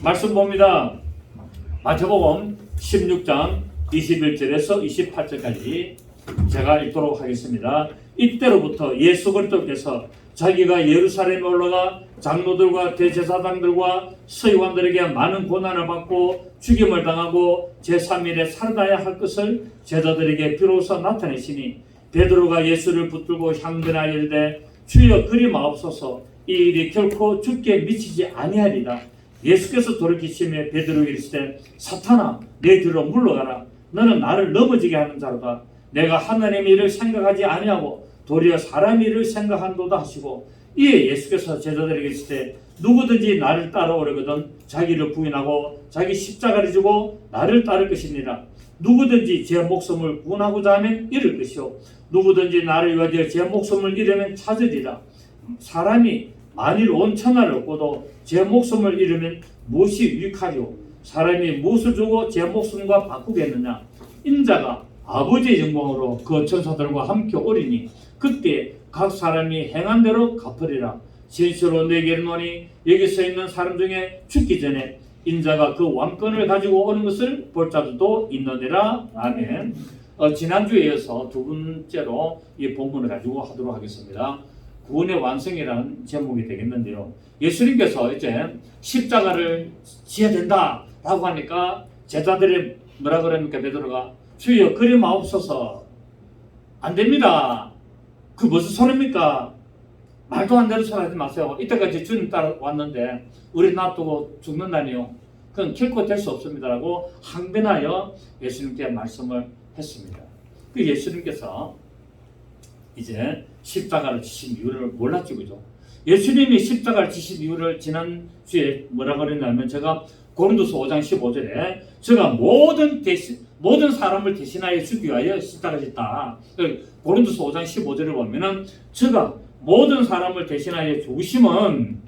말씀 봅니다. 마태복음 16장 21절에서 28절까지 제가 읽도록 하겠습니다. 이때로부터 예수 그리스도께서 자기가 예루살렘에 올라가 장로들과 대제사장들과 서기관들에게 많은 고난을 받고 죽임을 당하고 제3일에 살아나야 할 것을 제자들에게 비로소 나타내시니 베드로가 예수를 붙들고 향변하여 이르되 주여 그리 마옵소서 이 일이 결코 죽게 미치지 아니하리라. 예수께서 돌이키시며 베드로에게 이르시되 사탄아 내 뒤로 물러가라. 너는 나를 넘어지게 하는 자로다. 내가 하나님의 일을 생각하지 아니하고 도리어 사람 일을 생각한도다 하시고 이에 예수께서 제자들에게 이르시되 누구든지 나를 따라오려거든 자기를 부인하고 자기 십자가를 지고 나를 따를 것이니라. 누구든지 제 목숨을 구원하고자 하면 잃을 것이요 누구든지 나를 위하여 제 목숨을 잃으면 찾으리라. 사람이 만일 온 천하를 얻고도 제 목숨을 잃으면 무엇이 유익하리요? 사람이 무엇을 주고 제 목숨과 바꾸겠느냐? 인자가 아버지의 영광으로 그 천사들과 함께 오리니 그때 각 사람이 행한 대로 갚으리라. 진실로 내게 이르노니 여기 서 있는 사람 중에 죽기 전에 인자가 그 왕권을 가지고 오는 것을 볼 자들도 있느니라. 아멘. 지난주에 이어서 두 번째로 이 본문을 가지고 하도록 하겠습니다. 구원의 완성이라는 제목이 되겠는데요. 예수님께서 이제 십자가를 지어야 된다라고 하니까 제자들이 뭐라 그럽니까? 베드로가 주여 그리 마옵소서. 안 됩니다. 그 무슨 소리입니까? 말도 안 되는 소리 하지 마세요. 이때까지 주님 따라왔는데 우리 놔두고 죽는다니요. 그건 결코 될 수 없습니다라고 항변하여 예수님께 말씀을 했습니다. 그 예수님께서 이제 십자가를 지신 이유를 몰랐죠, 그죠? 예수님이 십자가를 지신 이유를 지난주에 뭐라 그랬냐면 제가 고린도서 5장 15절에 제가 모든 사람을 대신하여 주기 위하여 십자가를 졌다. 고린도서 5장 15절을 보면은 제가 모든 사람을 대신하여 죽으심은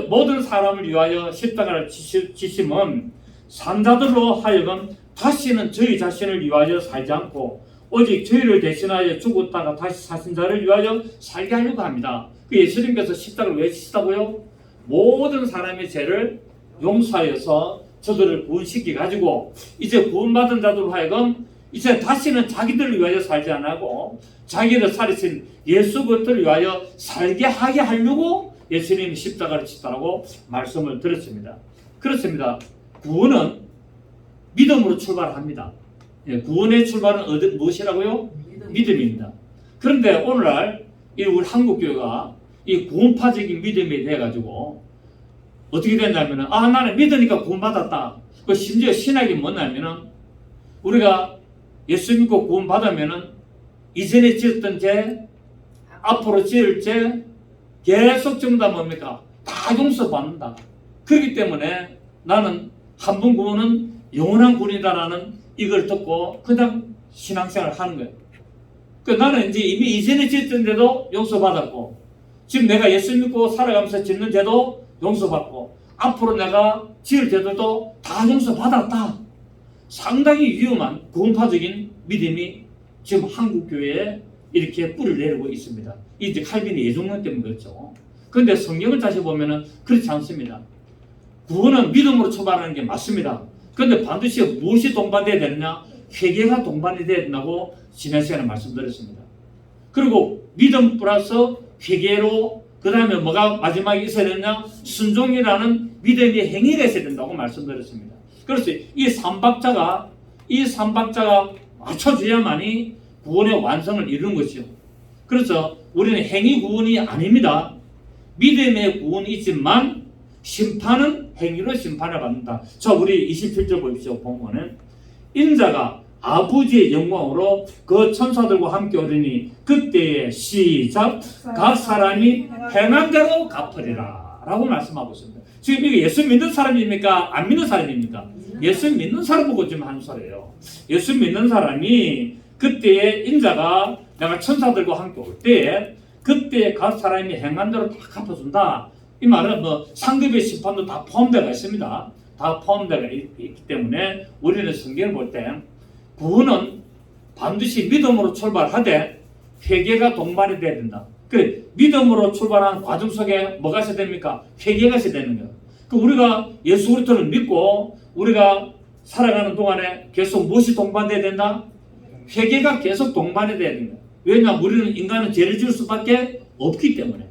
모든 사람을 위하여 십자가를 지심은 산자들로 하여금 다시는 저희 자신을 위하여 살지 않고 오직 저희를 대신하여 죽었다가 다시 사신 자를 위하여 살게 하려고 합니다. 그 예수님께서 십자가를 왜 지시다고요? 모든 사람의 죄를 용서하여서 저들을 구원시켜 가지고 이제 구원받은 자들로 하여금 이제 다시는 자기들을 위하여 살지 않고 자기를 살리신 예수 그리스도를 위하여 살게 하게 하려고 예수님이 십자가를 지셨다고 말씀을 드렸습니다. 그렇습니다. 구원은 믿음으로 출발합니다. 구원의 출발은 무엇이라고요? 믿음입니다. 그런데 오늘날 우리 한국교회가 이 구원파적인 믿음이 돼가지고 어떻게 됐냐면은 나는 믿으니까 구원받았다. 그 심지어 신학이 뭐냐면은 우리가 예수 믿고 구원받으면은 이전에 지었던 죄, 앞으로 지을 죄 계속 전부 다 뭡니까? 다 용서받는다. 그렇기 때문에 나는 한 번 구원은 영원한 구원이다라는 이걸 듣고 그냥 신앙생활을 하는 거예요. 나는 이제 이미 이전에 지었던 죄도 용서받았고 지금 내가 예수 믿고 살아가면서 짓는 죄도 용서받고 앞으로 내가 지을 죄들도 다 용서받았다. 상당히 위험한 구원파적인 믿음이 지금 한국교회에 이렇게 뿌리를 내리고 있습니다. 이제 칼빈의 예종론 때문에 그렇죠. 그런데 성경을 다시 보면은 그렇지 않습니다. 구원은 믿음으로 출발하는 게 맞습니다. 그런데 반드시 무엇이 동반돼야 되느냐? 회개가 동반이 돼야 된다고 지난 시간에 말씀드렸습니다. 그리고 믿음 플러스 회개로 그 다음에 뭐가 마지막에 있어야 되느냐? 순종이라는 믿음의 행위가 있어야 된다고 말씀드렸습니다. 그래서 이 삼박자가 맞춰줘야만이 구원의 완성을 이루는 것이요. 그래서 우리는 행위 구원이 아닙니다. 믿음의 구원이 있지만 심판은 행위로 심판을 받는다. 자, 우리 27절 보십시오. 보면은 인자가 아버지의 영광으로 그 천사들과 함께 오르니 그때에 시작 각 사람이 행한 대로 갚으리라 라고 말씀하고 있습니다. 지금 이게 예수 믿는 사람입니까? 안 믿는 사람입니까? 예수 믿는 사람 보고 지금 하는 소리예요. 예수 믿는 사람이 그때에 인자가 내가 천사들과 함께 올 때에 그때 각 사람이 행한 대로 다 갚아준다. 이 말은 상급의 심판도 다 포함되어 있습니다. 다 포함되어 있기 때문에 우리는 성경을 볼 때 구원은 반드시 믿음으로 출발하되 회개가 동반이 돼야 된다. 그 믿음으로 출발한 과정 속에 뭐가 있어야 됩니까? 회개가 있어야 되는 거예요. 그 우리가 예수 그리스도를 믿고 우리가 살아가는 동안에 계속 무엇이 동반돼야 된다? 회개가 계속 동반이 돼야 된다. 왜냐하면 우리는 인간은 죄를 지을 수밖에 없기 때문에,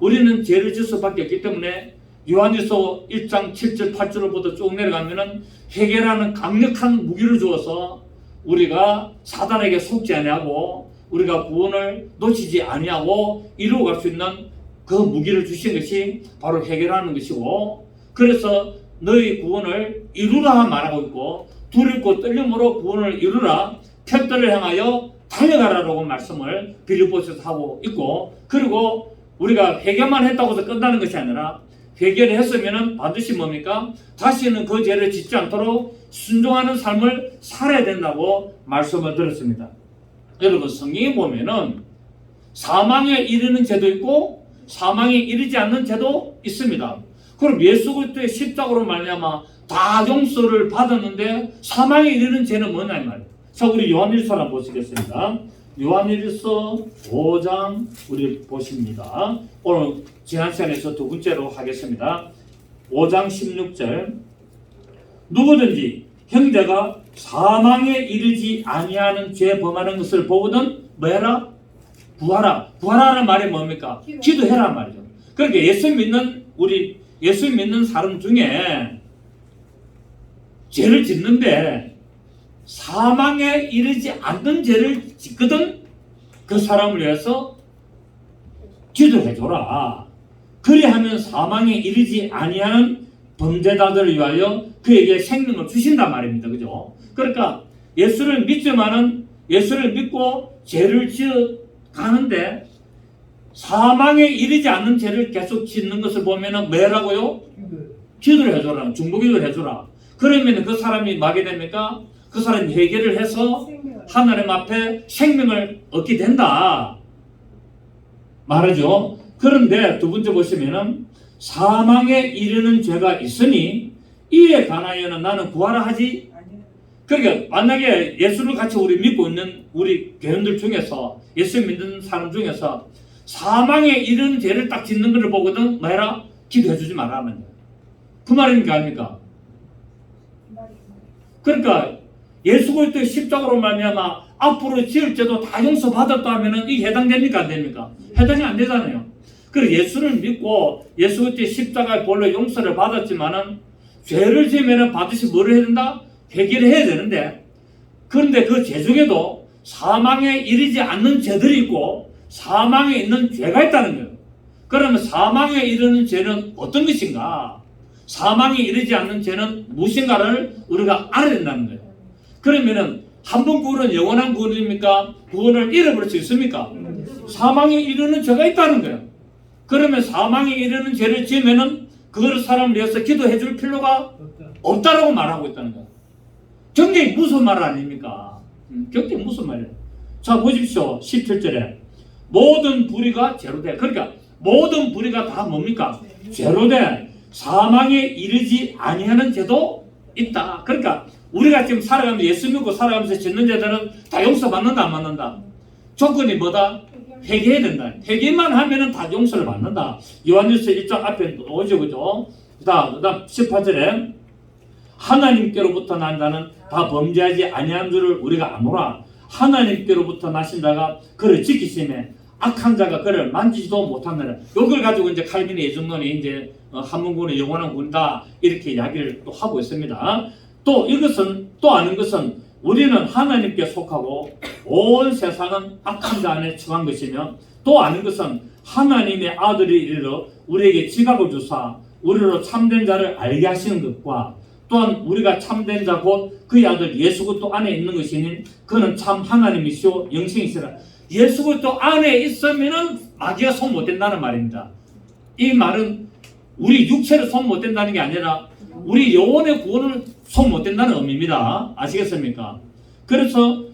우리는 죄를 지을 수밖에 없기 때문에 요한일서 1장 7절 8절로부터 쭉 내려가면은 회개라는 강력한 무기를 주어서 우리가 사단에게 속지 아니하고 우리가 구원을 놓치지 아니하고 이루어갈 수 있는 그 무기를 주신 것이 바로 회개라는 것이고, 그래서 너희 구원을 이루라 말하고 있고, 두렵고 떨림으로 구원을 이루라, 편들을 향하여 달려가라라고 말씀을 빌립보서에서 하고 있고, 그리고 우리가 회개만 했다고 해서 끝나는 것이 아니라 회개를 했으면 반드시 뭡니까? 다시는 그 죄를 짓지 않도록 순종하는 삶을 살아야 된다고 말씀을 드렸습니다. 여러분, 성경에 보면은 사망에 이르는 죄도 있고 사망에 이르지 않는 죄도 있습니다. 그럼 예수 그리스도의 십자가로 말미암아 다 용서를 받았는데 사망에 이르는 죄는 뭐냐 이 말이에요. 자, 우리 요한일서 한번 보시겠습니다. 요한일서 5장 우리 보십니다. 오늘 지난 시간에서 두 번째로 하겠습니다. 5장 16절, 누구든지 형제가 사망에 이르지 아니하는 죄 범하는 것을 보거든 뭐해라? 구하라. 구하라는 말이 뭡니까? 기도해라 말이죠. 그러니까 예수 믿는 사람 중에 죄를 짓는데 사망에 이르지 않는 죄를 짓거든 그 사람을 위해서 기도해줘라. 그리하면 사망에 이르지 아니하는 범죄자들을 위하여 그에게 생명을 주신단 말입니다. 그죠? 그러니까 예수를 믿지만은 예수를 믿고 죄를 지어 가는데 사망에 이르지 않는 죄를 계속 짓는 것을 보면은 뭐라고요? 기도를 해줘라. 중보기도를 해줘라. 그러면 그 사람이 뭐하게 됩니까? 그 사람이 회개를 해서 하나님 앞에 생명을 얻게 된다 말하죠. 그런데 두 번째 보시면은 사망에 이르는 죄가 있으니 이에 관하여는 나는 구하라 하지. 그러니까 만약에 예수를 같이 우리 믿고 있는 우리 교인들 중에서, 예수 믿는 사람 중에서 사망에 이르는 죄를 딱 짓는 것을 보거든 뭐해라? 기도해 주지 말라는 그 말입니까 아닙니까? 그러니까 예수 그리스도의 십자가로 말미암아 앞으로 지을 죄도 다 용서받았다 하면은 이게 해당됩니까 안 됩니까? 해당이 안 되잖아요. 그래서 예수를 믿고 예수 그리스도의 십자가의 볼로 용서를 받았지만은 죄를 지으면은 반드시 뭐를 해야 된다? 회개를 해야 되는데, 그런데 그 죄 중에도 사망에 이르지 않는 죄들이 있고 사망에 있는 죄가 있다는 거예요. 그러면 사망에 이르는 죄는 어떤 것인가? 사망에 이르지 않는 죄는 무엇인가를 우리가 알아야 된다는 거예요. 그러면은 한 번 구원은 영원한 구원입니까? 구원을 잃어버릴 수 있습니까? 사망에 이르는 죄가 있다는 거예요. 그러면 사망에 이르는 죄를 지으면은 그걸 사람을 위해서 기도해 줄 필요가 없다라고 말하고 있다는 거예요. 굉장히 무슨 말 아닙니까? 굉장히 무슨 말이에요. 자, 보십시오. 17절에 모든 불의가 죄로 돼. 그러니까 모든 불의가 다 뭡니까? 죄로 돼. 사망에 이르지 아니하는 죄도 있다. 그러니까 우리가 지금 살아가면서 예수 믿고 살아가면서 짓는 죄들은 다 용서받는다 안 받는다? 조건이 뭐다? 회개해야 된다. 회개만 하면은 다 용서를 받는다. 요한일서 1장 앞에 오죠, 그죠? 그다음 18절에 하나님께로부터 난 자는 다 범죄하지 아니한 줄을 우리가 아노라. 하나님께로부터 나신 자가 그를 지키심에 악한 자가 그를 만지지도 못하느라. 이걸 가지고 이제 칼빈의 예정론이 이제 한문구는 영원한 구원이다 이렇게 이야기를 또 하고 있습니다. 또 이것은 또 아는 것은 우리는 하나님께 속하고 온 세상은 악한 자 안에 처한 것이며, 또 아는 것은 하나님의 아들이 이르러 우리에게 지각을 주사 우리로 참된 자를 알게 하시는 것과, 또한 우리가 참된 자 곧 그의 아들 예수 그리스도 안에 있는 것이니 그는 참 하나님이시오 영생이시라. 예수 그리스도 안에 있으면은 마귀가 손 못 댄다는 말입니다. 이 말은 우리 육체를 손 못 댄다는 게 아니라 우리 영혼의 구원을 손 못 댄다는 의미입니다. 아시겠습니까? 그래서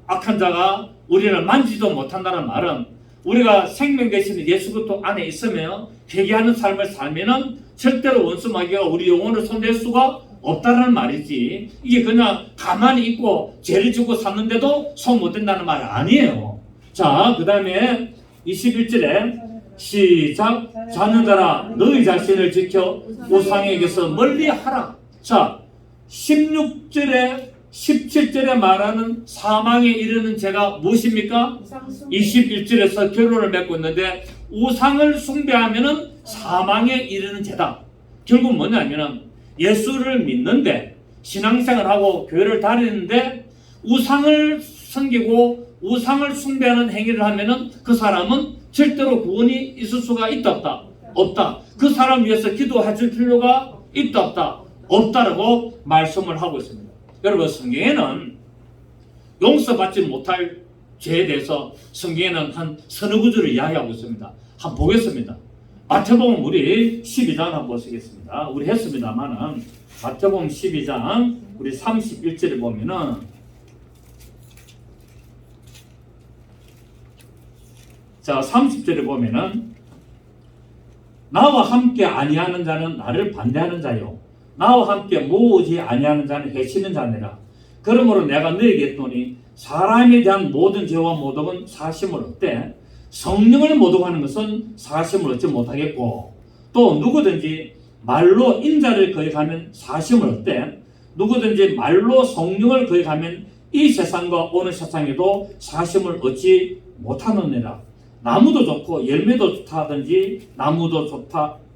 악한 자가 우리를 만지도 못한다는 말은 우리가 생명 되시는 예수 그리스도 안에 있으며 회개하는 삶을 살면은 절대로 원수 마귀가 우리 영혼을 손댈 수가 없다는 말이지, 이게 그냥 가만히 있고 죄를 지고 샀는데도 손 못 댄다는 말 아니에요. 자, 그 다음에 21절에 시작. 자녀들아 너희 자신을 지켜 우상에게서 멀리하라. 자, 16절에 17절에 말하는 사망에 이르는 죄가 무엇입니까? 21절에서 결론을 맺고 있는데 우상을 숭배하면은 사망에 이르는 죄다. 결국 뭐냐면은 예수를 믿는데 신앙생활하고 교회를 다니는데 우상을 섬기고 우상을 숭배하는 행위를 하면은 그 사람은 절대로 구원이 있을 수가 있다 없다? 없다. 그 사람 위해서 기도해줄 필요가 있다 없다? 없다라고 말씀을 하고 있습니다. 여러분 성경에는 용서받지 못할 죄에 대해서 성경에는 한 서너 구절을 이야기하고 있습니다. 한번 보겠습니다. 마태복음 우리 12장 한번 보시겠습니다. 우리 했습니다만은 마태복음 12장 우리 31절에 보면은 자 30절에 보면은 나와 함께 아니하는 자는 나를 반대하는 자요 나와 함께 모으지 아니하는 자는 해치는 자니라. 그러므로 내가 너에게 했더니 사람에 대한 모든 죄와 모독은 사심을 얻되 성령을 모독하는 것은 사심을 얻지 못하겠고 또 누구든지 말로 인자를 거역하면 사심을 얻되 누구든지 말로 성령을 거역하면 이 세상과 오는 세상에도 사심을 얻지 못하느니라. 나무도 좋고 열매도 좋다 하든지 나무도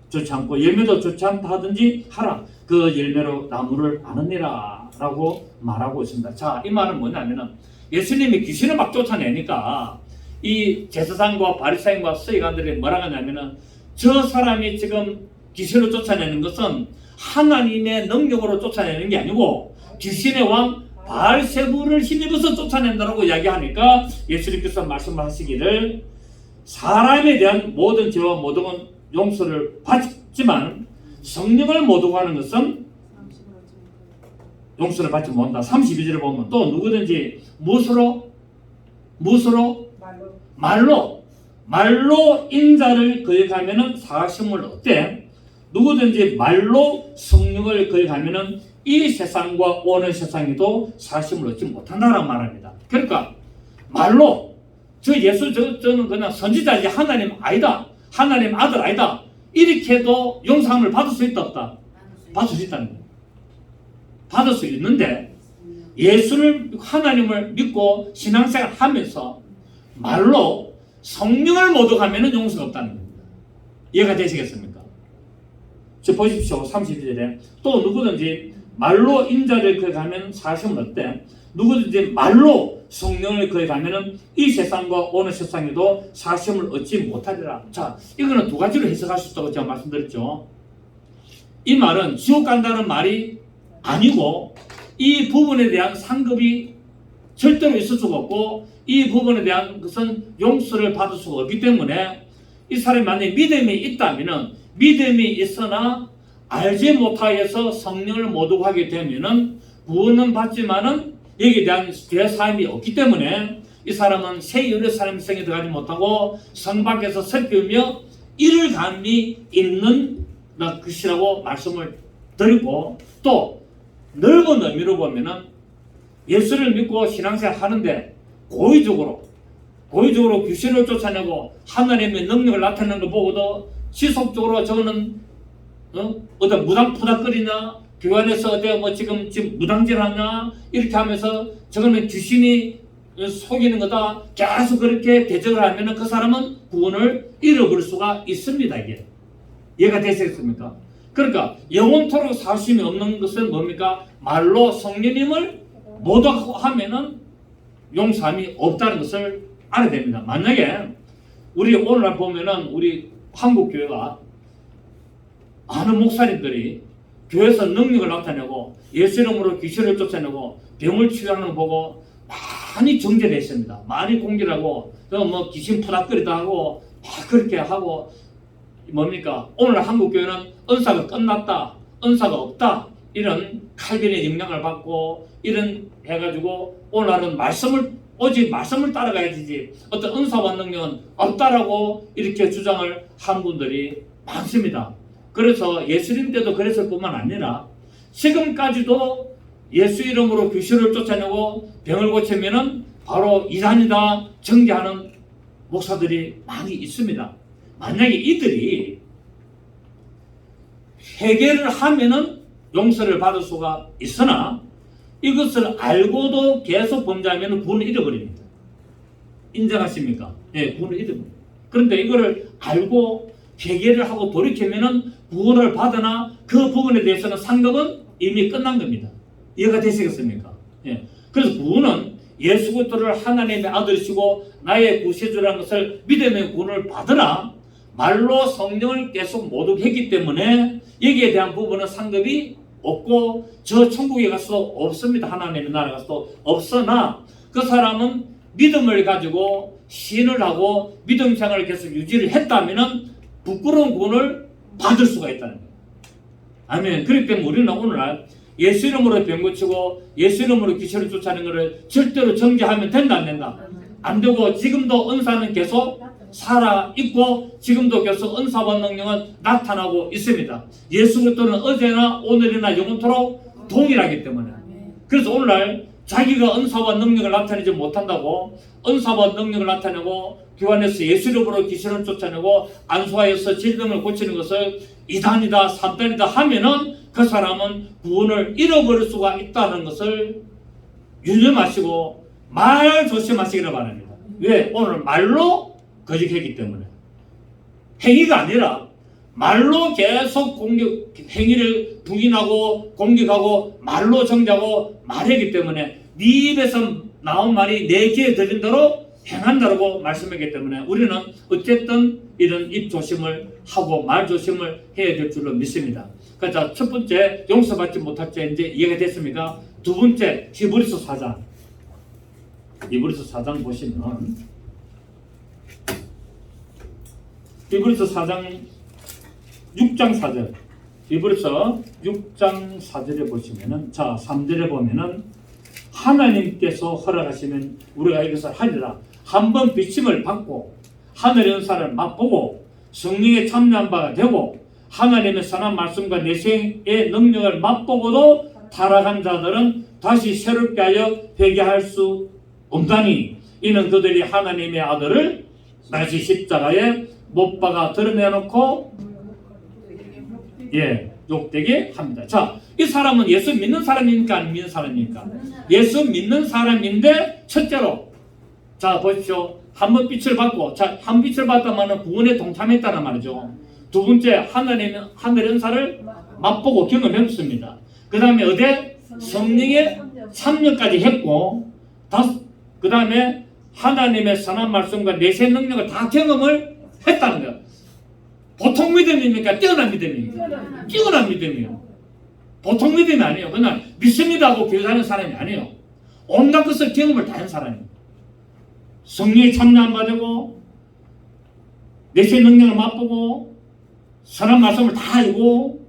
좋지 않고 열매도 좋지 않다 하든지 하라. 그 열매로 나무를 아느니라 라고 말하고 있습니다. 자, 이 말은 뭐냐면은 예수님이 귀신을 막 쫓아내니까 이 제사장과 바리새인과 서기관들이 뭐라 하냐면은 저 사람이 지금 귀신을 쫓아내는 것은 하나님의 능력으로 쫓아내는 게 아니고 귀신의 왕 바알세불을 힘입어서 쫓아낸다라고 이야기하니까 예수님께서 말씀을 하시기를 사람에 대한 모든 죄와 모독은 용서를 받지만 성령을 모독하는 것은 용서를 받지 못한다. 32절을 보면 또 누구든지 무엇으로 말로 인자를 거역하면은 사심을 얻되 누구든지 말로 성령을 거역하면은 이 세상과 오는 세상에도 사심을 얻지 못한다라고 말합니다. 그러니까 말로 저 예수 저는 그냥 선지자지 하나님 아니다. 하나님 아들 아니다. 이렇게 해도 용서함을 받을 수 있다 없다? 받을 수 있다는 거예요. 받을 수 있는데 예수를 하나님을 믿고 신앙생활 하면서 말로 성령을 모독하면 용서가 없다는 겁니다. 이해가 되시겠습니까? 저 보십시오. 32절에 또 누구든지 말로 인자를 거역하면 사심을 얻되 누구든지 말로 성령을 거역하면 이 세상과 오는 세상에도 사심을 얻지 못하리라. 자, 이거는 두 가지로 해석할 수 있다고 제가 말씀드렸죠. 이 말은 지옥 간다는 말이 아니고 이 부분에 대한 상급이 절대로 있을 수가 없고 이 부분에 대한 것은 용서를 받을 수가 없기 때문에 이 사람이 만약에 믿음이 있다면 믿음이 있으나 알지 못하여서 성령을 모독하게 되면은 구원은 받지만은 여기에 대한 죄사함이 없기 때문에 이 사람은 새 열의 삶성에 들어가지 못하고 성 밖에서 살피우며 이를 감이 있는 것이라고 말씀을 드리고 또 넓은 의미로 보면은 예수를 믿고 신앙생활 하는데 고의적으로 귀신을 쫓아내고 하나님의 능력을 나타내는 걸 보고도 지속적으로 저거는 어떤 무당푸닥거리나 교회 안에서 어디 뭐 지금 무당질하냐 이렇게 하면서 저거는 귀신이 속이는 거다 계속 그렇게 대적을 하면은 그 사람은 구원을 잃어버릴 수가 있습니다. 이게 이해가 되시겠습니까? 그러니까 영원토록 사심이 없는 것은 뭡니까? 말로 성령님을 모독하면은 용서함이 없다는 것을 알아야 됩니다. 만약에 우리 오늘날 보면은 우리 한국 교회가 많은 목사님들이 교회에서 능력을 나타내고 예수 이름으로 귀신을 쫓아내고 병을 치유하는 거 보고 많이 정죄됐습니다. 많이 공격하고 뭐 귀신 푸닥거리다 하고 막 그렇게 하고 뭡니까? 오늘 한국 교회는 은사가 끝났다, 은사가 없다 이런 칼빈의 영향을 받고 이런 해가지고 오늘날은 오직 말씀을 따라가야 되지 어떤 은사와 능력은 없다라고 이렇게 주장을 한 분들이 많습니다. 그래서 예수님 때도 그랬을 뿐만 아니라 지금까지도 예수 이름으로 귀신을 쫓아내고 병을 고치면은 바로 이단이다 정죄하는 목사들이 많이 있습니다. 만약에 이들이 회개를 하면은 용서를 받을 수가 있으나 이것을 알고도 계속 범죄하면 구원을 잃어버립니다. 인정하십니까? 네, 구원을 잃어버립니다. 그런데 이거를 알고 회개를 하고 돌이키면은 구원을 받으나 그 부분에 대해서는 상급은 이미 끝난 겁니다. 이해가 되시겠습니까? 예. 그래서 구원은 예수 그리스도를 하나님의 아들이시고 나의 구세주라는 것을 믿음의 구원을 받으나 말로 성령을 계속 모독했기 때문에 여기에 대한 부분은 상급이 없고 저 천국에 가서 없습니다. 하나님의 나라에 가서 없으나 그 사람은 믿음을 가지고 신을 하고 믿음 생활을 계속 유지를 했다면 부끄러운 구원을 받을 수가 있다는 거예요. 아멘. 그렇기 때문에 우리는 오늘날 예수 이름으로 병 고치고 예수 이름으로 귀신을 쫓아내는 것을 절대로 정죄하면 된다 안 된다? 안 되고 지금도 은사는 계속 살아있고 지금도 계속 은사와 능력은 나타나고 있습니다. 예수 그리스도는 어제나 오늘이나 영원토록 동일하기 때문에 그래서 오늘날 자기가 은사와 능력을 나타내지 못한다고 은사와 능력을 나타내고 교환해서 예수 이름으로 귀신을 쫓아내고 안수하여서 질병을 고치는 것을 이단이다 3단이다 하면은 그 사람은 구원을 잃어버릴 수가 있다는 것을 유념하시고 말 조심하시기를 바랍니다. 왜? 오늘 말로 거짓했기 때문에 행위가 아니라 말로 계속 행위를 부인하고 공격하고 말로 정죄하고 말했기 때문에 네 입에서 나온 말이 내 귀에 들린 대로 행한다고 말씀했기 때문에 우리는 어쨌든 이런 입 조심을 하고 말 조심을 해야 될 줄로 믿습니다. 그래서 첫 번째 용서받지 못할 죄 이제 이해가 됐습니까? 두 번째 히브리서 4장 히브리서 4장 보시면 히브리서 4장 6장 4절 히브리서 6장 4절에 보시면은 자 3절에 보면은 하나님께서 허락하시면 우리가 이것을 하리라 한번 비침을 받고 하늘의 은사를 맛보고 성령에 참여한 바가 되고 하나님의 선한 말씀과 내생의 능력을 맛보고도 타락한 자들은 다시 새롭게 하여 회개할 수 없다니 이는 그들이 하나님의 아들을 다시 십자가에 못 박아 드러내놓고 욕되게 합니다. 자, 이 사람은 예수 믿는 사람입니까? 안 믿는 사람입니까? 예수 믿는 사람인데 첫째로 자 보십시오. 한 번 빛을 받고 자, 한 빛을 받다마는 구원에 동참했다는 말이죠. 두 번째 하늘의 은사를 맛보고 경험했습니다. 그 다음에 어디 성령의 참여까지 했고 그 다음에 하나님의 선한 말씀과 내세 능력을 다 경험을 했다는 거예요. 보통 믿음입니까? 뛰어난 믿음입니까? 뛰어난 믿음이에요. 보통 믿음이 아니에요. 그냥 믿습니다 하고 교회하는 사람이 아니에요. 온갖 것을 경험을 다 한 사람이에요. 성령에 참여한 바 되고 내세 능력을 맛보고 선한 말씀을 다 알고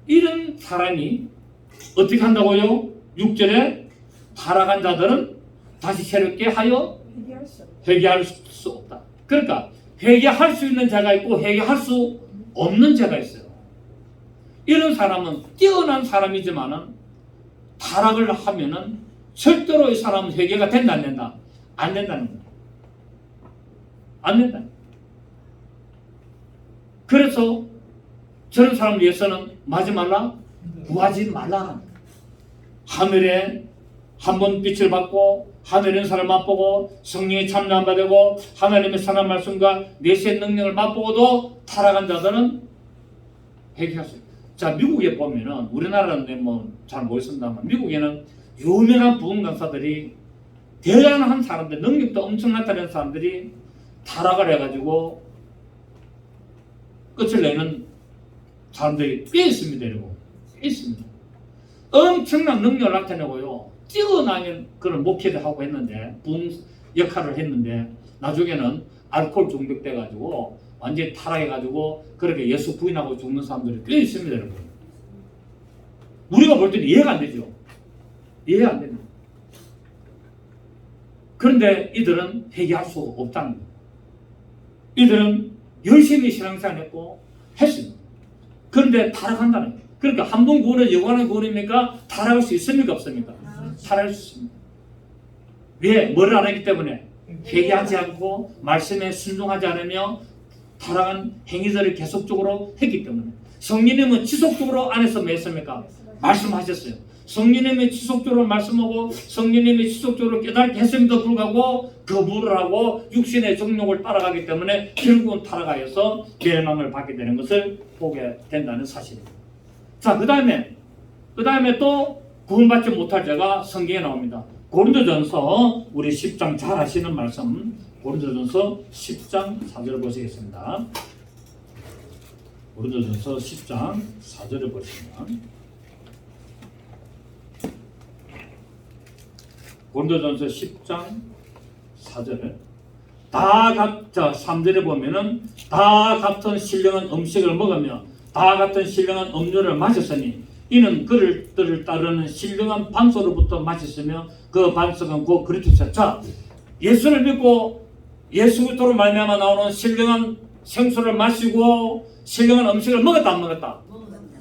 이런 사람이 어떻게 한다고요? 6절에 타락한 자들은 다시 새롭게 하여 회개할 수 없다. 그러니까 회개할 수 있는 자가 있고 회개할 수 없는 자가 있어요. 이런 사람은 뛰어난 사람이지만은 타락을 하면은 절대로 이 사람은 회개가 된다 안 된다? 안 된다는 거예요. 안 된다. 그래서 저런 사람을 위해서는 하지 말라? 구하지 말라. 하늘에 한번 빛을 받고 하늘의 은사를 맛보고 성령에 참여한 바 되고 하나님의 선한 말씀과 내세의 능력을 맛보고도 타락한 자들은 회개할 수 있어요. 자, 미국에 보면은 우리나라는 뭐 잘 모르겠습니다만 미국에는 유명한 부흥 강사들이 대단한 사람들 능력도 엄청 나타낸 사람들이 타락을 해가지고 끝을 내는 사람들이 꽤 있습니다. 여러분. 있습니다. 엄청난 능력을 나타내고요. 뛰어나게 그런 목회를 하고 했는데 부흥 역할을 했는데 나중에는 알코올 중독돼가지고 완전히 타락해가지고 그렇게 예수 부인하고 죽는 사람들이 꽤 있습니다. 여러분. 우리가 볼 때는 이해가 안 되죠. 이해가 안 됩니다. 그런데 이들은 회개할 수 없다는 거예요. 이들은 열심히 신앙생활 했고 했습니다. 그런데 타락한다는 거예요. 그러니까 한 번 구원은 영원한 구원입니까? 타락할 수 있습니까? 없습니까? 타락할 수 있습니다. 왜? 뭐를 안 했기 때문에 회개하지 않고 말씀에 순종하지 않으며 타락한 행위들을 계속적으로 했기 때문에 성령님은 지속적으로 안에서 뭐 했습니까? 말씀하셨어요. 성령님이 지속적으로 말씀하고 성령님이 지속적으로 깨닫게 했음에도 불구하고 거부를 하고 육신의 정욕을 따라가기 때문에 결국은 타락하여서 멸망을 받게 되는 것을 보게 된다는 사실입니다. 자, 그 다음에 또 구원받지 못할 자가 성경에 나옵니다. 고린도전서 우리 10장 잘 아시는 말씀, 고린도전서 10장 4절을 보시겠습니다. 고린도전서 10장 4절을 보시면 고린도전서 10장 4절 다 각자 3절에 보면은 다 같은 신령한 음식을 먹으며 다 같은 신령한 음료를 마셨으니 이는 그들을 따르는 신령한 반소로부터 마셨으며 그 반석은 곧 그리스도시라. 자, 예수를 믿고 예수 그리스도로 말미암아 나오는 신령한 생수를 마시고 신령한 음식을 먹었다 안 먹었다?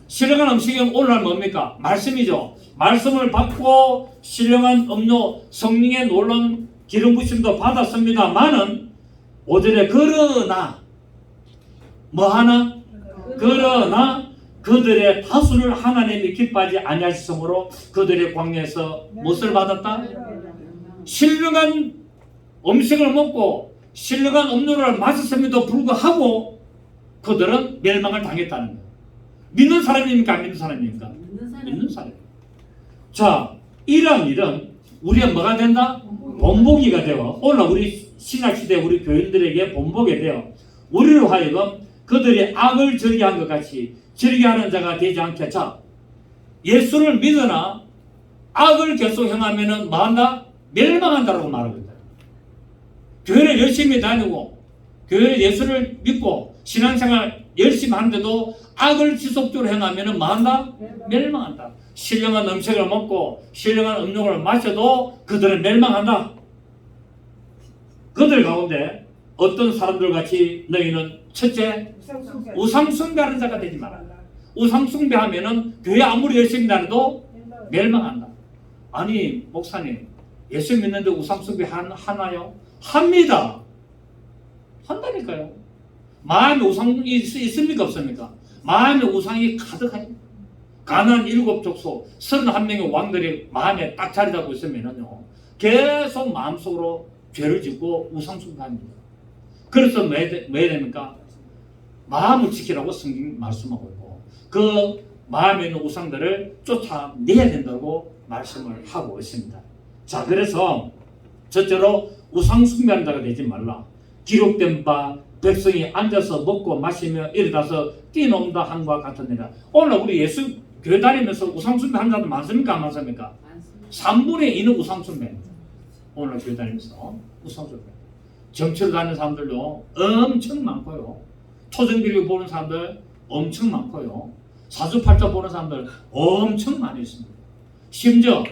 신령한 음식은 오늘날 뭡니까? 말씀이죠. 말씀을 받고 신령한 음료 성령의 놀라운 기름 부심도 받았습니다만은 5절에 그러나 뭐하나? 그러나 그들의 다수를 하나님이 기뻐하지 아니하시므로 그들의 광야에서 무엇을 받았다? 신령한 음식을 먹고 신령한 음료를 마셨음에도 불구하고 그들은 멸망을 당했다는 거예요. 믿는 사람입니까? 안 믿는 사람입니까? 믿는 사람. 자, 이런 일은 우리가 뭐가 된다? 본보기가 되어 오늘 우리 신학시대 우리 교인들에게 본보게 되어 우리로 하여금 그들이 악을 저리게 한 것 같이 저리게 하는 자가 되지 않게. 자, 예수를 믿으나 악을 계속 행하면은 뭐한다? 멸망한다라고 말하고 있다. 교회를 열심히 다니고 교회 예수를 믿고 신앙생활 열심히 하는데도 악을 지속적으로 행하면은 뭐한다? 멸망한다. 신령한 음식을 먹고 신령한 음료를 마셔도 그들은 멸망한다. 그들 가운데 어떤 사람들 같이 너희는 첫째 우상숭배하는 자가 되지 마라. 우상숭배하면은 교회 아무리 열심히 다녀도 멸망한다. 아니 목사님 예수 믿는데 우상숭배 하나요? 합니다. 한다니까요. 마음에 우상이 있습니까 없습니까? 마음에 우상이 가득하니 가나안 7족속 31명의 왕들이 마음에 딱 자리 잡고 있으면요 계속 마음속으로 죄를 짓고 우상숭배합니다. 그래서 뭐 해야 됩니까? 마음을 지키라고 성경 말씀하고 있고 그 마음에 있는 우상들을 쫓아내야 된다고 말씀을 하고 있습니다. 자, 그래서 첫째로 우상숭배하는 자가 되지 말라. 기록된 바 백성이 앉아서 먹고 마시며 이르다서 뛰놀다 한과 같으니라. 오늘 우리 예수 교회 다니면서 우상숭배 하는 자도 많습니까? 안 많습니까? 3분의 2는 우상숭배입니다. 오늘 교회 다니면서 우상숭배. 정치로 다니는 사람들도 엄청 많고요. 토정비를 보는 사람들 엄청 많고요. 사주팔자 보는 사람들 엄청 많이 있습니다. 심지어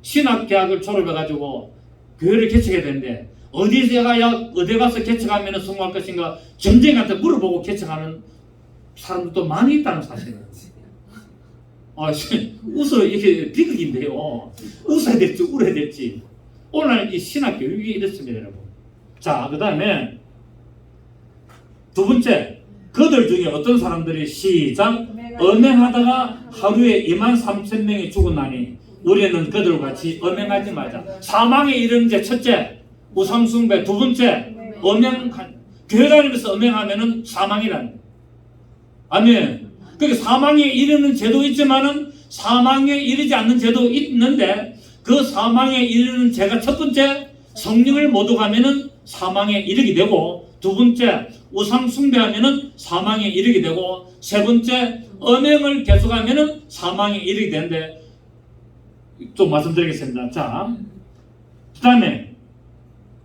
신학대학을 졸업해가지고 교회를 개척해야 되는데 어디 가서 개척하면 성공할 것인가 점쟁이한테 물어보고 개척하는 사람들도 많이 있다는 사실이에요. 웃어 이렇게 비극인데요. 웃어야 될지 울어야 될지. 오늘 이 신학 교육이 이렇습니다, 여러분. 자, 그 다음에 두 번째, 그들 중에 어떤 사람들이 시작 음행하다가 하루에 23,000명이 죽었나니 우리는 그들과 같이 음행하지 말자. 사망에 이르는 제 첫째 우상숭배, 두 번째 교회 다니면서 음행하면은 사망이라는. 아멘. 그러니까 사망에 이르는 죄도 있지만은 사망에 이르지 않는 죄도 있는데 그 사망에 이르는 죄가 첫 번째 성령을 모독하면은 사망에 이르게 되고 두 번째 우상숭배하면은 사망에 이르게 되고 세 번째 음행을 계속하면은 사망에 이르게 되는데 또 말씀드리겠습니다. 자, 그 다음에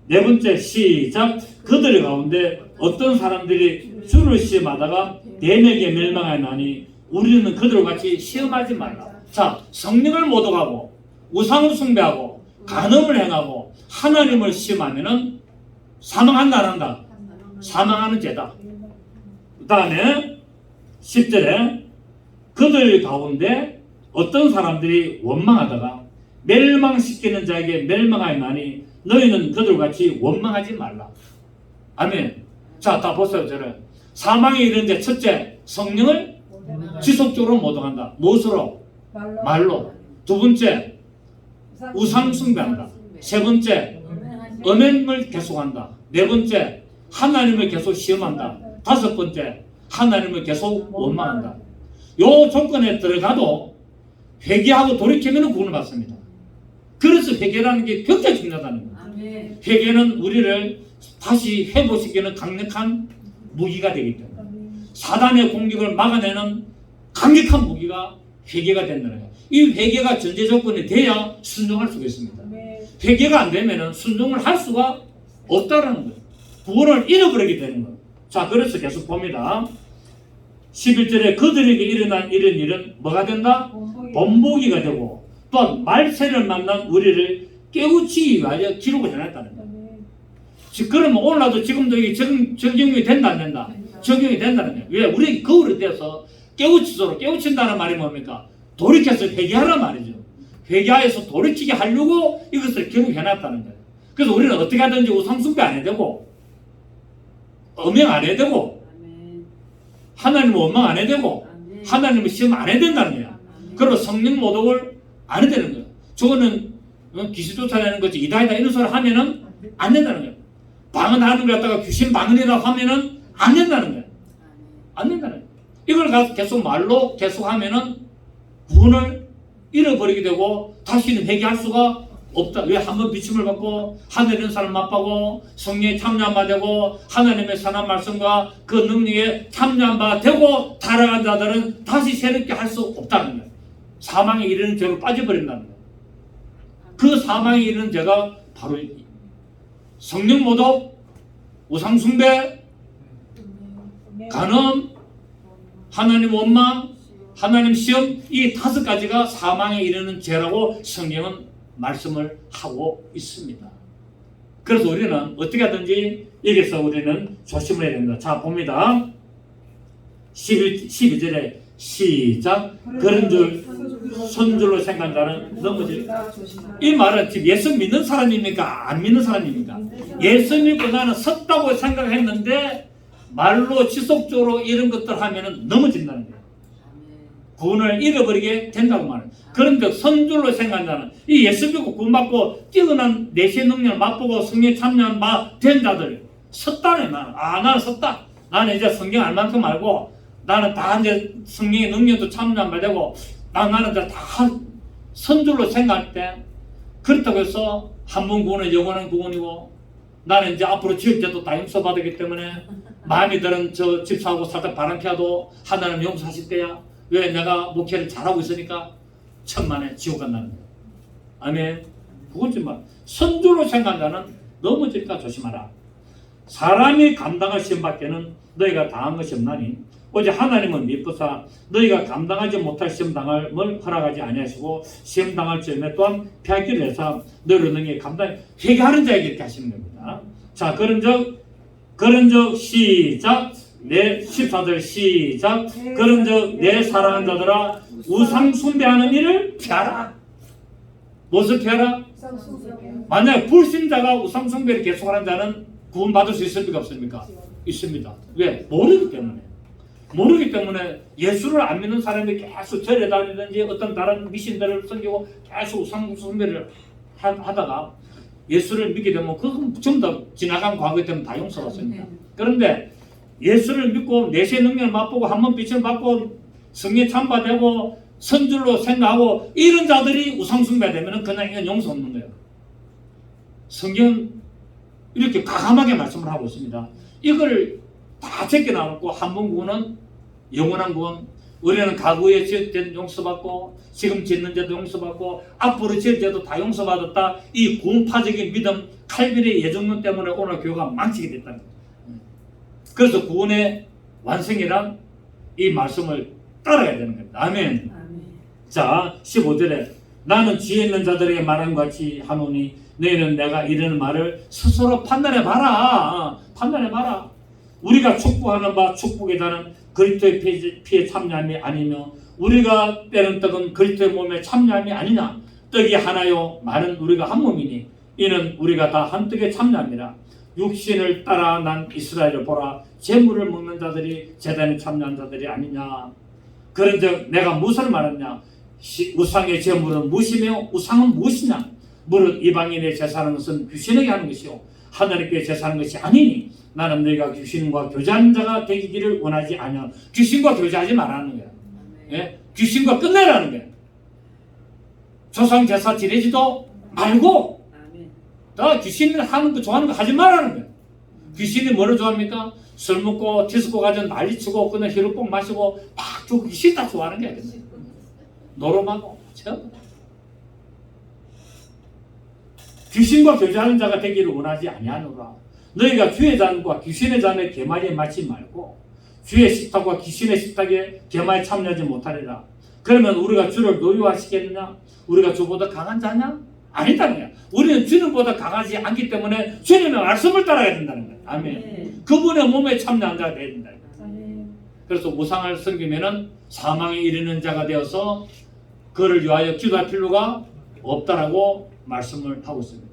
네 번째 시작 그들 가운데 어떤 사람들이 주를 시험하다가 대내게 멸망하나니 우리는 그들과 같이 시험하지 말라. 자, 성령을 모독하고 우상을 숭배하고 간음을 행하고 하나님을 시험하면은 사망한다 안 한다? 사망하는 죄다. 그 다음에 10절에 그들 가운데 어떤 사람들이 원망하다가 멸망시키는 자에게 멸망하였나니 너희는 그들같이 원망하지 말라. 아멘. 자, 다 보세요. 저를. 사망에 이르는데 첫째, 성령을 지속적으로 모독한다. 무엇으로? 말로. 두 번째, 우상 숭배한다. 세 번째, 음행을 계속한다. 네 번째, 하나님을 계속 시험한다. 다섯 번째, 하나님을 계속 원망한다. 요 조건에 들어가도 회개하고 돌이키면 구원을 받습니다. 그래서 회개라는 게 굉장히 중요하다는 거예요. 회개는 우리를 다시 회복시키는 강력한 무기가 되기 때문에 사단의 공격을 막아내는 강력한 무기가 회개가 된다는 거예요. 이 회개가 전제 조건이 돼야 순종할 수가 있습니다. 회개가 안 되면 순종을 할 수가 없다는 거예요. 구원을 잃어버리게 되는 거예요. 자, 그래서 계속 봅니다. 11절에 그들에게 일어난 이런 일은 뭐가 된다? 본보기가 되고 또한 말세를 만난 우리를 깨우치기 위하여 기록을 해놨다는 거예요. 그러면 오늘날도 지금도 이게 적용이 된다 안 된다? 적용이 된다는 거예요. 왜? 우리 거울에 대해서 깨우치도록 깨우친다는 말이 뭡니까? 돌이켜서 회개하란 말이죠. 회개하여서 돌이키게 하려고 이것을 기록해놨다는 거예요. 그래서 우리는 어떻게 하든지 우상숭배 안 해야 되고 음행 안 해야 되고 하나님을 원망 안 해야 되고 하나님을 시험 안 해야 된다는 거예요. 그리고 성령 모독을 안 해야 되는 거예요. 저거는 귀신 쫓아내는 거지 이다이다 이런 소리 하면은 안 된다는 거예요. 방언하는 걸 갖다가 귀신 방언이라고 하면은 안 된다는 거예요. 안 된다는 거예요. 이걸 가서 계속 말로 계속 하면은 구원을 잃어버리게 되고 다시는 회개할 수가 없다. 왜? 한번 비침을 받고 하늘의 사람 맛보고 성령에 참여한 바 되고 하나님의 선한 말씀과 그 능력에 참여한 바 되고 타락한 자들은 다시 새롭게 할 수 없다는 거예요. 사망에 이르는 죄로 빠져버린다는 거예요. 그 사망에 이르는 죄가 바로 성령 모독, 우상 숭배, 간음, 하나님 원망, 하나님 시험, 이 다섯 가지가 사망에 이르는 죄라고 성경은 말씀을 하고 있습니다. 그래서 우리는 어떻게 하든지 여기서 우리는 조심을 해야 됩니다. 자, 봅니다. 12절에 시작. 그런 줄 손줄로 생각한 자는 넘어질. 이 말은 지금 예수 믿는 사람입니까? 안 믿는 사람입니까? 예수 믿고 나는 섰다고 생각했는데 말로 지속적으로 이런 것들 하면은 넘어진다는 거예요. 구원을 잃어버리게 된다고 말해요. 그런데 선줄로 생각한 자는 이 예수 믿고 구원받고 뛰어난 내시의 능력을 맛보고 성령에 참여한 바 된 자들 섰다네. 나는 섰다. 나는 이제 성경 알 만큼 알고 나는 다 이제 성령의 능력도 참여한 바 되고 나는 이제 다 선줄로 생각할 때 그렇다고 해서 한 번 구원은 영원한 구원이고 나는 이제 앞으로 지을 때도 다 용서받았기 때문에 마음이 드는 저 집사하고 살짝 바람피어도 하나님 용서하실 거야. 왜? 내가 목회를 잘하고 있으니까 천만에 지옥 간다는 거예요. 아멘. 그건 정말 선줄로 생각한다는 넘어질까 조심하라. 사람이 감당할 시험밖에는 너희가 당한 것이 없나니 오직 하나님은 미쁘사 너희가 감당하지 못할 시험 당함을 허락하지 아니하시고 시험 당할 점에 또한 피할 길을 내사 너희로 능히 감당 회개하는 자에게 이렇게 하시는 겁니다. 자, 그런즉 시작. 내 14절 시작. 그런즉 내 사랑하는 자들아 우상 숭배하는 일을 피하라. 무엇을 피하라? 만약 불신자가 우상 숭배를 계속하는 자는 구원받을 수 있습니까? 없습니까? 있습니다. 왜? 모르기 때문에 예수를 안 믿는 사람이 계속 절에 다니든지 어떤 다른 미신들을 섬기고 계속 우상 숭배를 하다가 예수를 믿게 되면 그건 전부 다 지나간 과거 때문에 다 용서받습니다. 그런데 예수를 믿고 내세 능력을 맛보고 한번 빛을 받고 성령에 참바되고 선줄로 생각하고 이런 자들이 우상숭배되면 그냥 이건 용서 없는 거예요. 성경은 이렇게 과감하게 말씀을 하고 있습니다. 이걸 다 제껴놔놓고 한 번 구원은 영원한 구원. 우리는 과거에 지을 때도 용서받고 지금 짓는 죄도 용서받고 앞으로 지을 죄도 다 용서받았다. 이 구원파적인 믿음 칼빈의 예정론 때문에 오늘 교회가 망치게 됐다는 거예요. 그래서 구원의 완성이란 이 말씀을 따라가야 되는 겁니다. 아멘. 자, 15절에 나는 지혜 있는 자들에게 말한 것 같이 하노니 너희는 내가 이르는 말을 스스로 판단해봐라. 판단해봐라. 우리가 축복하는 바 축복에 다는 그리스도의 피에 참여함이 아니며 우리가 때는 떡은 그리스도의 몸에 참여함이 아니냐. 떡이 하나요 많은 우리가 한 몸이니 이는 우리가 다 한 떡에 참여함이라. 육신을 따라 난 이스라엘을 보라. 재물을 먹는 자들이 제단에 참여한 자들이 아니냐. 그런즉 내가 무엇을 말하냐. 우상의 재물은 무엇이며 우상은 무엇이냐. 무릇 이방인의 제사하는 것은 귀신에게 하는 것이요 하나님께 제사하는 것이 아니니 나는 너희가 귀신과 교제하는 자가 되기를 원하지 않냐. 귀신과 교제하지 말라는 거야. 예? 귀신과 끝내라는 거야. 조상 제사 지내지도 말고 나 귀신이 하는 거 좋아하는 거 하지 말라는 거야. 귀신이 뭐를 좋아합니까? 술 먹고 디스코 가서 난리치고 그냥 히로뽕 마시고 막 주고 귀신 다 좋아하는 거야. 노름하고 전부 다. 귀신과 교제하는 자가 되기를 원하지 아니하노라. 너희가 주의 잔과 귀신의 잔에 개말에 맞지 말고 주의 식탁과 귀신의 식탁에 개말에 참여하지 못하리라. 그러면 우리가 주를 노유하시겠느냐? 우리가 주보다 강한 자냐? 아니다는 거야. 우리는 주님보다 강하지 않기 때문에 주님의 말씀을 따라야 된다는 거야. 아멘. 그분의 몸에 참여한 자가 되어야 된다. 그래서 우상을 섬기면은 사망에 이르는 자가 되어서 그를 위하여 기도할 필요가 없다라고 말씀을 하고 있습니다.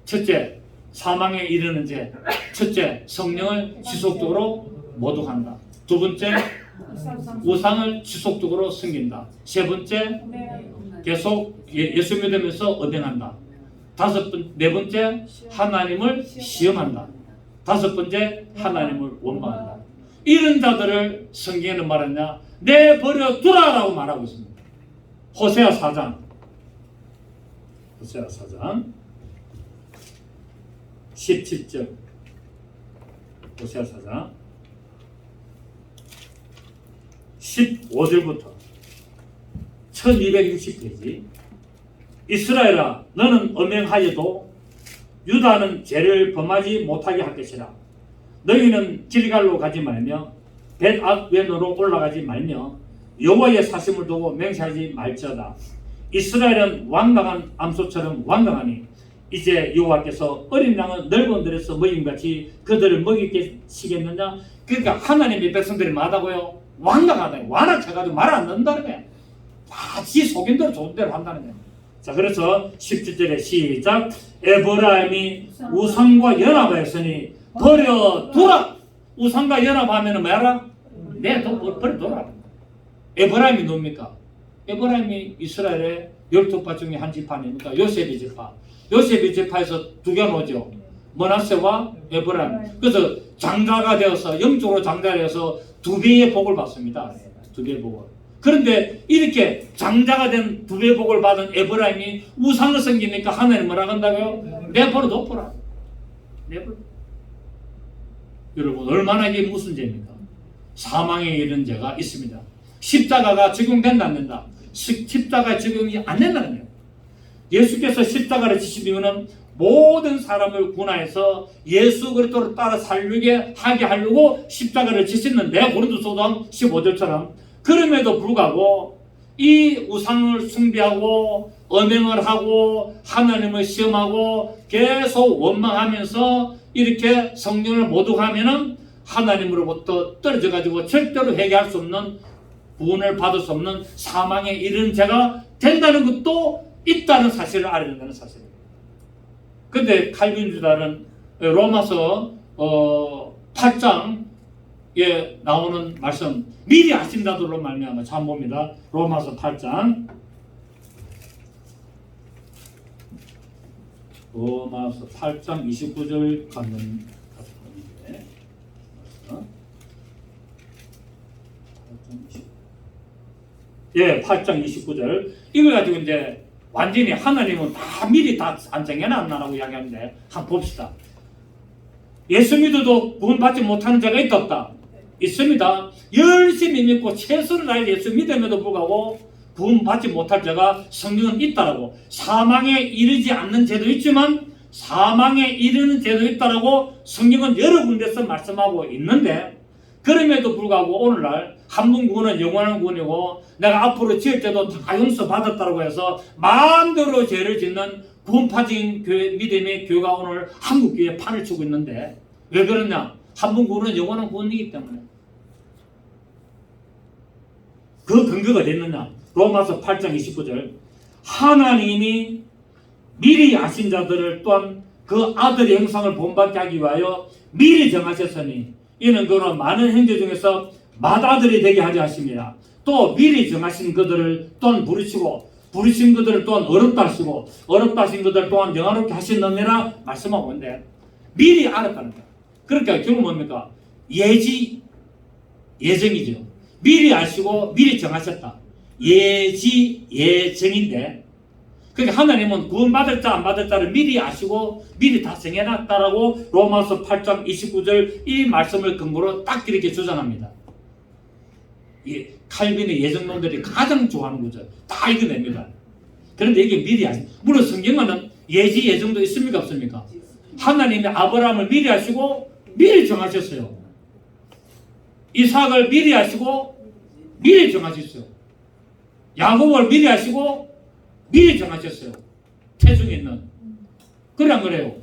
첫째, 사망에 이르는 죄. 첫째, 성령을 지속적으로 모독한다. 두 번째, 우상을 지속적으로 섬긴다. 세 번째, 계속 예수 믿으면서 언행한다. 네 번째, 하나님을 시험한다. 다섯 번째, 하나님을 원망한다. 이런 자들을 성경에는 말하냐? 내버려 두라라고 말하고 있습니다. 호세아 4장. 호세아 4장 17절. 호세아 4장 15절부터 1260페이지. 이스라엘아 너는 엄행하여도 유다는 죄를 범하지 못하게 할 것이라. 너희는 길갈로 가지 말며 벳앗웬으로 올라가지 말며 여호와의 사심을 두고 맹세하지 말지어다. 이스라엘은 왕강한 암소처럼 왕강하니 이제 여호와께서 어린 양은 넓은 들에서 먹임같이 그들을 먹이시겠느냐. 그러니까 하나님의 백성들이 뭐하다고요? 왕강하다. 완악해가지고 말 안 듣는다는 거야. 다 지 속인 대로 좋은 대로 한다는 거야. 자, 그래서 17절에 시작. 에브라임이 우상과 연합하였으니 버려두라. 우상과 연합하면 뭐야라? 버려두라. 에브라임이 누굽니까? 에브라임이 이스라엘의 12파 중에 한 지파니까 요셉의 지파. 요셉의 지파에서 두 개 나오죠. 머나세와 에브라임. 그래서 장자가 되어서 영적으로 장자가 되어서 두 배의 복을 받습니다. 두 배의 복을. 그런데 이렇게 장자가 된 두 배의 복을 받은 에브라임이 우상을 섬기니까 하나님 뭐라 한다고요? 내버려 둬라. 내버려. 여러분 얼마나 이게 무슨 죄입니까? 사망에 이른 죄가 있습니다. 십자가가 적용된다 안 된다? 십자가 적용이 안 된다는 거예요. 예수께서 십자가를 지신 이유는 모든 사람을 구원해서 예수 그리스도를 따라 살게 하게 하려고 십자가를 지셨는데 고린도서당 15절처럼 그럼에도 불구하고 이 우상을 숭배하고 엄행을 하고 하나님을 시험하고 계속 원망하면서 이렇게 성령을 모독하면은 하나님으로부터 떨어져 가지고 절대로 회개할 수 없는 구원을 받을 수 없는 사망에 이르는 죄가 된다는 것도 있다는 사실을 알아야 된다는 사실입니다. 근데 칼빈주자는 로마서 8장에 나오는 말씀 미리 아신다들로 말미암아 참 봅니다. 로마서 8장 29절 갖는 같은데 예, 8장 29절 이걸 가지고 이제 완전히 하나님은 다 미리 다 안정해놨나라고 이야기하는데 한번 봅시다. 예수 믿어도 구원받지 못하는 자가 있다 없다? 있습니다. 열심히 믿고 최선을 다해 예수 믿음에도 불구하고 구원받지 못할 자가 성경은 있다라고. 사망에 이르지 않는 죄도 있지만 사망에 이르는 죄도 있다라고 성경은 여러 군데서 말씀하고 있는데 그럼에도 불구하고 오늘날 한 번 구원은 영원한 구원이고 내가 앞으로 지을 때도 다 용서 받았다고 해서 마음대로 죄를 짓는 구원파진 교회, 믿음의 교회가 오늘 한국 교회에 판을 치고 있는데 왜 그러냐? 한 번 구원은 영원한 구원이기 때문에. 그 근거가 됐느냐? 로마서 8장 29절 하나님이 미리 아신 자들을 또한 그 아들의 형상을 본받게 하기 위하여 미리 정하셨으니 이는 그는 많은 형제 중에서 맏아들이 되게 하려 하십니다. 또 미리 정하신 그들을 또한 부르시고 부르신 그들을 또한 어렵다 하시고 어렵다 하신 그들 또한 영화롭게 하시느니라 말씀하고 있는데 미리 알았다는 거예요. 그러니까 결국 뭡니까? 예정이죠. 미리 아시고 미리 정하셨다. 예정인데 그러니까 하나님은 구원받을 자 안 받을 자를 미리 아시고 미리 다 정해놨다라고 로마서 8장 29절 이 말씀을 근거로 딱 이렇게 주장합니다. 이 칼빈의 예정론들이 가장 좋아하는 거죠. 다 이겨냅니다. 그런데 이게 미리 아시. 물론 성경에는 예정도 있습니까 없습니까? 하나님이 아브라함을 미리 아시고 미리 정하셨어요. 이삭을 미리 아시고 미리 정하셨어요. 야곱을 미리 아시고 미리 정하셨어요. 태중에 있는. 그래 안 그래요?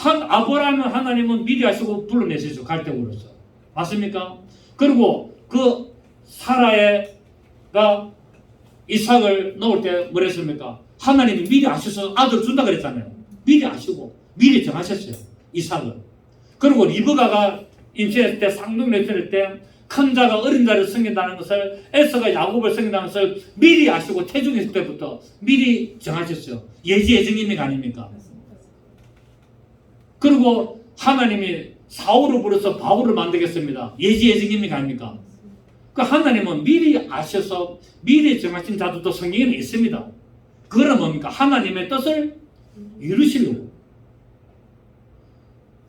아브라함은 하나님은 미리 아시고 불러내셨어요. 갈대우로서. 맞습니까? 그리고 그 사라가 이삭을 넣을 때 뭐랬습니까? 하나님이 미리 아셔서 아들 준다 그랬잖아요. 미리 아시고 미리 정하셨어요. 이삭을. 그리고 리브가가 임신했을 때 쌍둥이를 했을 때 큰 자가 어린 자를 섬긴다는 것을 에서가 야곱을 섬긴다는 것을 미리 아시고 태중했을 때부터 미리 정하셨어요. 예정입니까 아닙니까? 그리고 하나님이 사울을 불러서 바울을 만들겠습니다. 예정입니까 아닙니까? 그 하나님은 미리 아셔서 미리 정하신 자들도 성경에는 있습니다. 그거는 뭡니까? 하나님의 뜻을 이루시려고.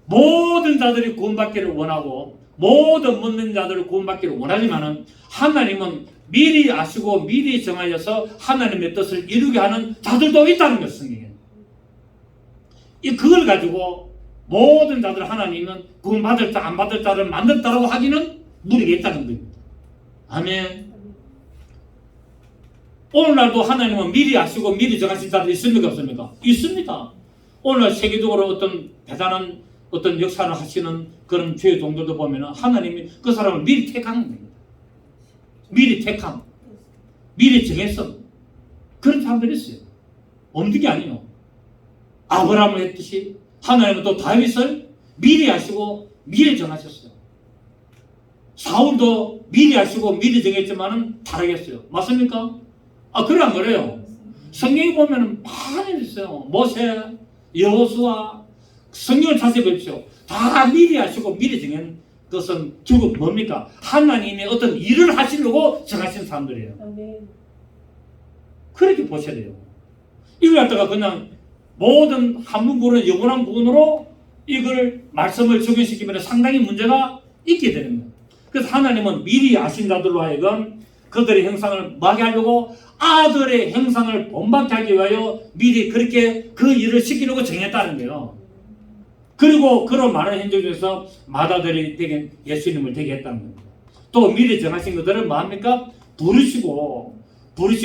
모든 자들이 구원받기를 원하고 모든 믿는 자들을 구원받기를 원하지만은 하나님은 미리 아시고 미리 정하여서 하나님의 뜻을 이루게 하는 자들도 있다는 것이 성경에. 그걸 가지고 모든 자들 하나님은 구원받을 자 안 받을 자를 만들었다고 하기는 무리가 있다는 겁니다. 아멘. 오늘날도 하나님은 미리 아시고 미리 정하신 자들이 있습니까 없습니까? 있습니다. 오늘날 세계적으로 어떤 대단한 어떤 역사를 하시는 그런 교회 종들도 보면 하나님이 그 사람을 미리 택한 겁니다. 미리 택함. 미리 정했어. 그런 사람들이 있어요. 없는 게 아니에요. 아브라함을 했듯이 하나님은 또 다윗을 미리 아시고 미리 정하셨어요. 사울도 미리 아시고 미리 정했지만은 다르겠어요. 맞습니까? 그래 안 그래요? 성경에 보면은 많이 있어요. 모세, 여호수아, 성경을 자세히 보십시오. 다 미리 아시고 미리 정한 것은 결국 뭡니까? 하나님의 어떤 일을 하시려고 정하신 사람들이에요. 그렇게 보셔야 돼요. 이걸 갖다가 그냥 모든 한 문구는 영원한 부분으로 이걸 말씀을 적용시키면 상당히 문제가 있게 되는 거예요. 그래서 하나님은 미리 아신 자들로 하여금 그들의 형상을 뭐하게 하려고 아들의 형상을 본받게 하기 위하여 미리 그렇게 그 일을 시키려고 정했다는 거예요. 그리고 그런 많은 현장 중에서 맏아들이 되게 예수님을 되게 했다는 겁니다. 또 미리 정하신 것들을 뭐합니까? 부르신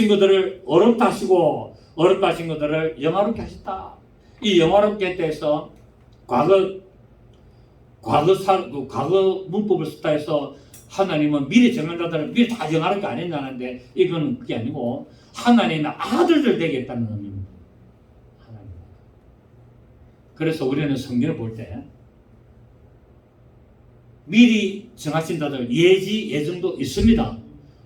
것들을 어렵다 하시고 어렵다 하신 것들을 영화롭게 하셨다. 이 영화롭게 했다 해서 과거 문법을 썼다 해서 하나님은 미리 정한 자들을 미리 다 영화롭게 안 했냐는데 이거는 그게 아니고 하나님의 아들들 되게 했다는 의미입니다. 그래서 우리는 성경을 볼 때 미리 정하신 자들 예정도 있습니다.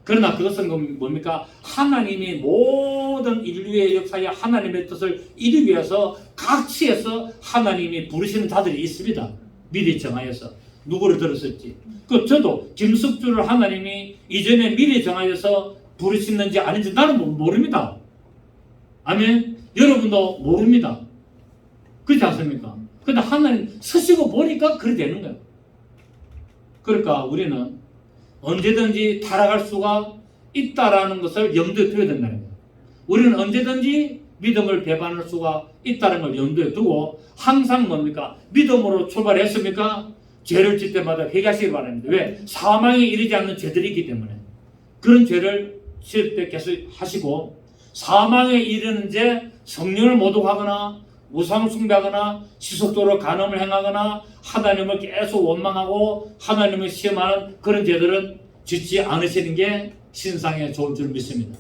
그러나 그것은 뭡니까? 하나님이 모든 인류의 역사에 하나님의 뜻을 이루기 위해서 각지에서 하나님이 부르시는 자들이 있습니다. 미리 정하여서 누구를 들었을지. 저도 김숙주를 하나님이 이전에 미리 정하여서 부르시는지 아닌지 나는 모릅니다. 아멘. 여러분도 모릅니다. 그렇지 않습니까? 근데 하나님 쓰시고 보니까 그렇게 되는 거예요. 그러니까 우리는 언제든지 타락할 수가 있다라는 것을 염두에 둬야 된다는 거예요. 우리는 언제든지 믿음을 배반할 수가 있다는 걸 염두에 두고 항상 뭡니까? 믿음으로 출발했습니까? 죄를 질 때마다 회개하시기 바랍니다. 왜? 사망에 이르지 않는 죄들이 있기 때문에. 그런 죄를 질 때 계속 하시고 사망에 이르는 죄, 성령을 모독하거나 우상 숭배하거나 지속적으로 간음을 행하거나 하나님을 계속 원망하고 하나님을 시험하는 그런 죄들은 짓지 않으시는 게 신상에 좋은 줄 믿습니다.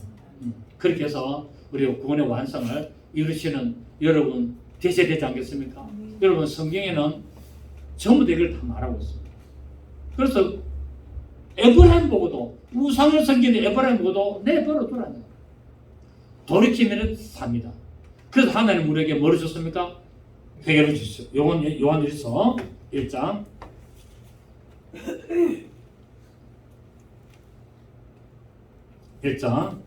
그렇게 해서 우리 구원의 완성을 이루시는 여러분 되셔야 되지 않겠습니까? 여러분 성경에는 전부 다 이걸 다 말하고 있습니다. 그래서 에브라임 보고도 우상을 섬기는 에브라임 보고도 내버려 두라는 돌이키면 삽니다. 그래서 하나님 우리에게 뭐를 줬습니까? 회개를 주시죠. 요한일서 1장 1장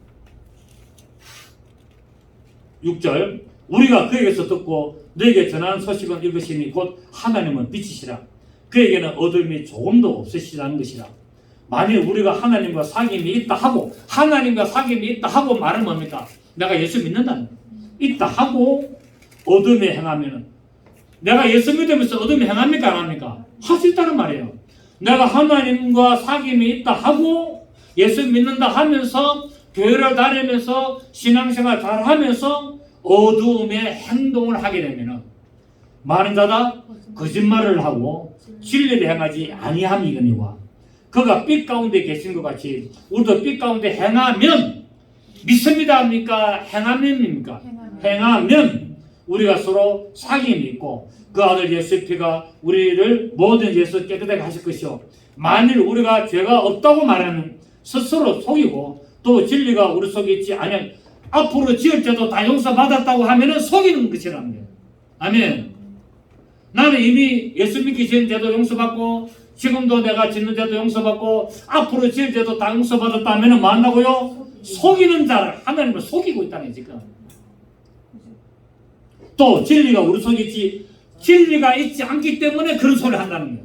6절 우리가 그에게서 듣고 너에게 전하는 소식은 이것이니 곧 하나님은 빛이시라. 그에게는 어둠이 조금도 없으시다는 것이라. 만일 우리가 하나님과 사귐이 있다 하고 하나님과 사귐이 있다 하고 말은 뭡니까? 내가 예수 믿는다는 거예요. 있다 하고 어둠에 행하면은 내가 예수 믿으면서 어둠에 행합니까? 안 합니까? 할 수 있다는 말이에요. 내가 하나님과 사귐이 있다 하고 예수 믿는다 하면서 교회를 다니면서 신앙생활 잘 하면서 어두움의 행동을 하게 되면은 많은 자다 거짓말을 하고 진리를 행하지 아니함이거니와 그가 빛 가운데 계신 것 같이 우리도 빛 가운데 행하면 믿습니다 합니까? 행하면입니까? 행하면 우리가 서로 사귐이 있고 그 아들 예수의 피가 우리를 모든 죄에서 깨끗하게 하실 것이요 만일 우리가 죄가 없다고 말하는 스스로 속이고 또 진리가 우리 속에 있지 아니면 앞으로 지을 죄도 다 용서받았다고 하면은 속이는 것이라는 거예요. 아멘. 나는 이미 예수 믿기 전 죄도 용서받고 지금도 내가 짓는 죄도 용서받고 앞으로 지을 죄도 다 용서받았다 하면은 뭐 한다고요? 속이는 자를 하나님을 속이고 있다는 거예요, 지금. 또 진리가 우리 속에 있지 진리가 있지 않기 때문에 그런 소리를 한다는 거예요.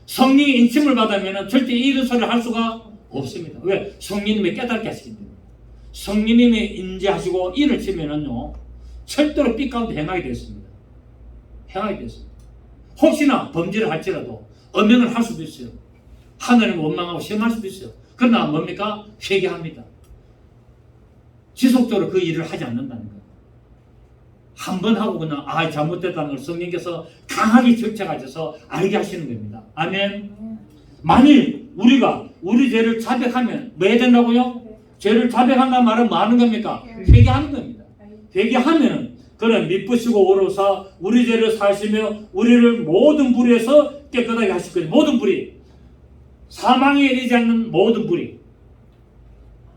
성령의 인침을 받으면 절대 이런 소리를 할 수가 없습니다. 왜? 성령님이 깨닫게 하시기 때문에. 성령님이 인지하시고 일을 치면은요 절대로 빛 가운데 행하게 되었습니다. 행하게 되었습니다. 혹시나 범죄를 할지라도 엄명을 할 수도 있어요. 하나님을 원망하고 시험할 수도 있어요. 그러나 뭡니까? 회개합니다. 지속적으로 그 일을 하지 않는다는 거예요. 한 번 하고 그냥 잘못됐다는 걸 성령께서 강하게 적셔가지고 알게 하시는 겁니다. 아멘. 만일 우리가 우리 죄를 자백하면 뭐 해야 된다고요? 죄를 자백한다는 말은 뭐 하는 겁니까? 회개하는 겁니다. 회개하면 그는 미쁘시고 오로사 우리 죄를 사시며 우리를 모든 불에서 깨끗하게 하실 거예요. 모든 불이 사망에 이르지 않는 모든 불이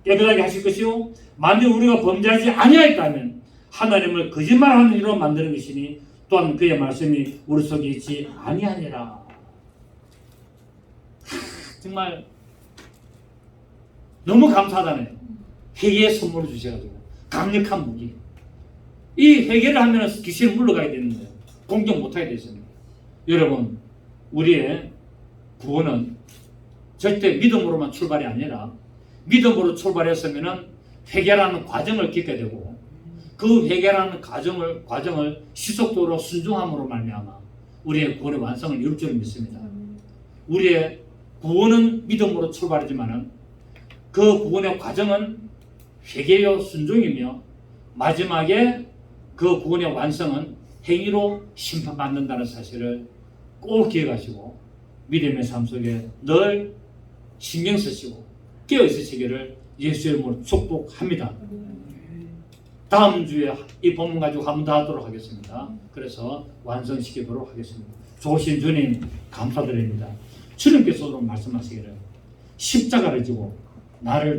깨끗하게 하실 것이요 만일 우리가 범죄하지 아니하였다면 하나님을 거짓말하는 이로 만드는 것이니 또한 그의 말씀이 우리 속에 있지 아니하니라. 정말 너무 감사하잖아요. 회개의 선물을 주셔가지고 강력한 무기. 이 회개를 하면 귀신을 물러가야 되는 거예요. 공격 못하게 되습니다. 여러분 우리의 구원은 절대 믿음으로만 출발이 아니라 믿음으로 출발했으면 회개라는 과정을 겪게 되고 그 회개라는 과정을 지속적으로 순종함으로 말미암아 우리의 구원의 완성을 이룰 줄 믿습니다. 우리의 구원은 믿음으로 출발하지만은 그 구원의 과정은 회개요 순종이며 마지막에 그 구원의 완성은 행위로 심판받는다는 사실을 꼭 기억하시고 믿음의 삶 속에 늘 신경 쓰시고 깨어 있으시기를 예수의 이름으로 축복합니다. 다음 주에 이 본문 가지고 한 번 더 하도록 하겠습니다. 그래서 완성시키도록 하겠습니다. 좋으신 주님 감사드립니다. 주님께서도 말씀하시기를 십자가를 지고 나를